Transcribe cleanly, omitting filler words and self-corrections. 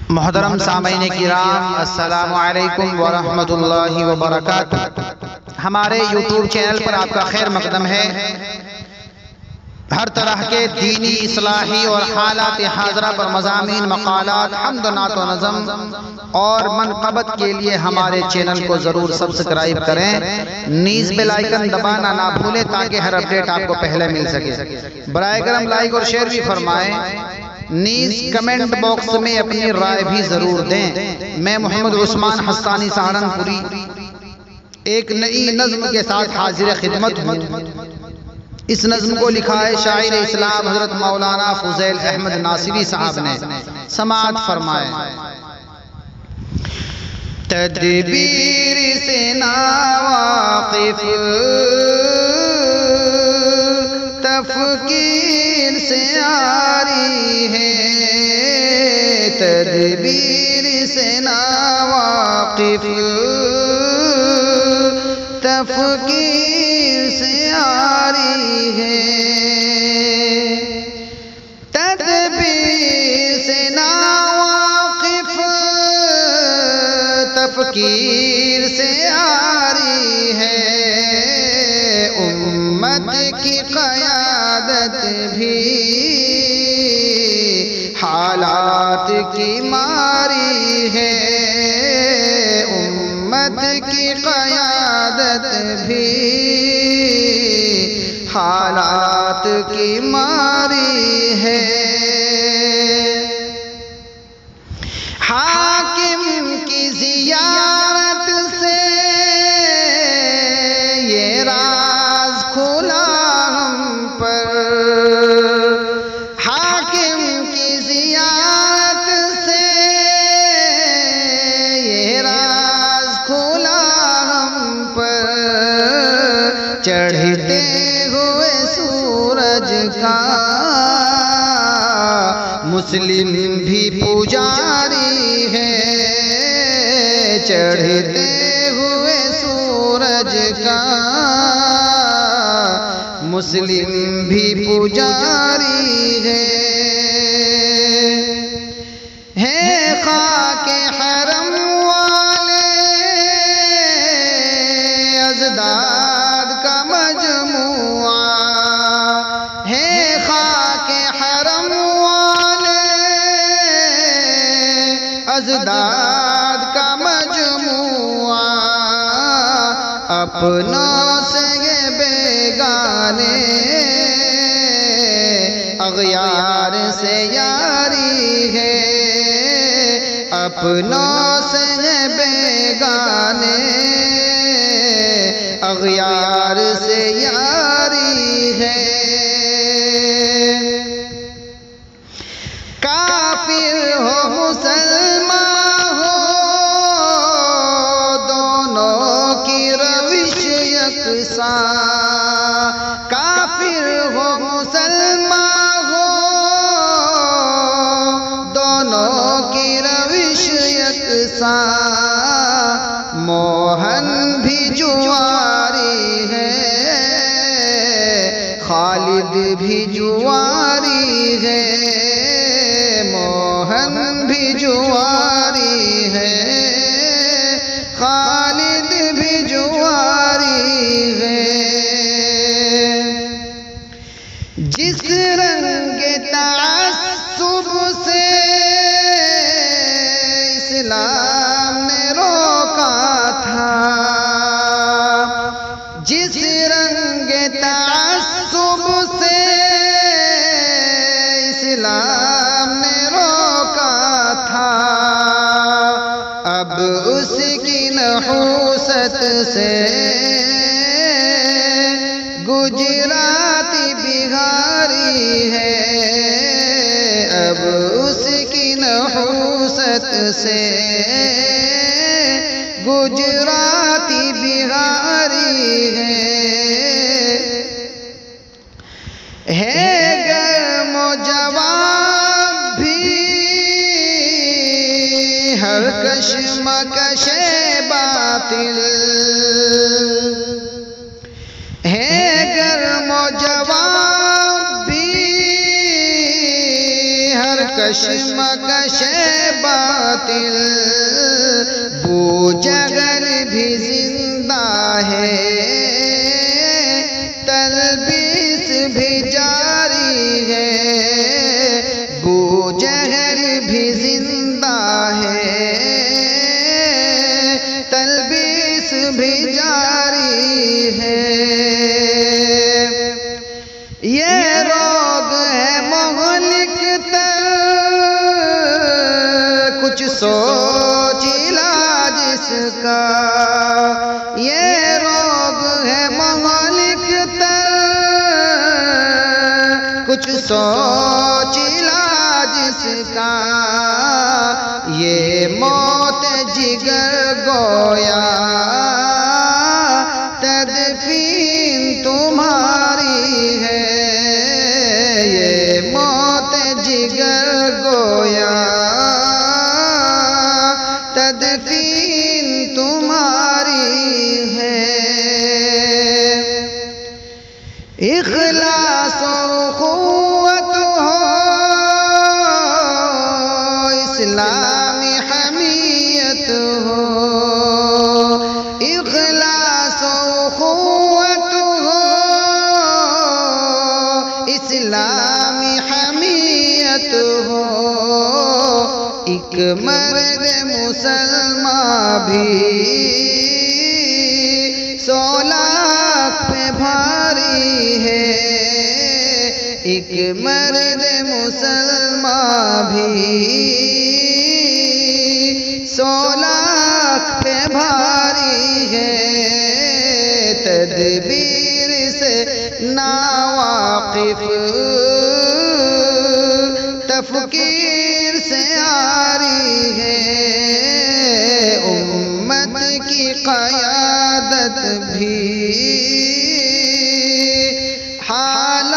मोहतरम सामईन किराम, अस्सलामु अलैकुम व रहमतुल्लाहि व बरकातुहू। हमारे यूट्यूब चैनल पर आपका खैर मकदम है। हर तरह के दीनी, इस्लाही और हालात हाजरा पर मज़ामीन, मक़ालात, हम्द, नात व नज़म और मनक़बत के लिए हमारे चैनल को ज़रूर सब्सक्राइब करें। नीज़ बेल आइकन दबाना ना भूलें ताकि हर अपडेट आपको पहले मिल सके। बराए करम लाइक और शेयर भी फरमाएं। नीज़ कमेंट बॉक्स में अपनी राय भी ज़रूर दें। मैं मोहम्मद उस्मान हस्सानी सहारनपुरी एक नई नज़्म के साथ हाजिर खिदमत हूँ। इस नज़्म को लिखा है शायर इस्लाम हज़रत मौलाना फुज़ैल अहमद नासिरी साहब ने। समाअत फरमाएं। तदबीर से नावाकिफ़, तफ़कीर से आरी है। तदबीर से नावाकिफ़, तफ़कीर से आरी है। तदबीर से नावाकिफ़, तफ़कीर से आरी है। उम्मत की क़यादत भी हालात की मारी है। उम्मत की क़यादत भी हालात की मारी है। हाकिम की ज़ियारत से ये राज खुला हम पर। हाकिम की ज़ियारत से ये राज खुला हम पर। चढ़ते हुए सूरज का मुस्लिम भी पुजारी है। चढ़ते हुए सूरज का मुस्लिम भी पुजारी है। खाके हरम वाले अज़दाद का मजमुआ है। खाके हरम वाले अज़दाद का मजमुआ। अपनों से ये बेगाने, अग़यार से यारी है। अपनों से ये बेगाने, अग़यार से यारी है। काफिर हो मुसलमान हो, दोनों की रविश यकसां। काफिर हो मुसलमान हो, दोनों की रविश यकसां। मोहन भी जुआरी है, खालिद भी जुआरी है। मोहन भी जुआरी है, खालिद भी जुआरी है। जिस रंग तअस्सुब से इस्लाम ने रोका था, जिस रंग तअस्सुब से इस्लाम ने रोका था, अब उसकी नहूसत से गुजराती बिहारी है। अब उसकी नहूसत से गुजराती बिहारी है। गर्म जवाब भी हर कशमकशे बातिल है। गर्म जवाब भी हर कशमकश बातिल, बूजगर भी जिंदा है, तलबीस भी जारी है, बूजगर भी जिंदा है, तलबीस भी जारी है। ये रोग है मोहलिक तर, कुछ सोच इलाज इसका। ये रोग है मोहलिक तर, कुछ सोच इलाज इसका। ये मौत जिगर गोया, तदफीन तुम्हारी है। ये मौत जिगर गोया, तदफीन तुम्हारी है। इखलास और क़ुव्वत हो, इस्लामी हमीयत हो। इखलास और क़ुव्वत हो, इस्लामी हमीयत हो। एक मर्द मुसलमान भी 100 लाख पे भारी है। एक मर्द मुसलमान भी 100 लाख पे भारी है। तदबीर से नावाकिफ, तफकीर से आरी है। उम्मत की क़यादत भी हाल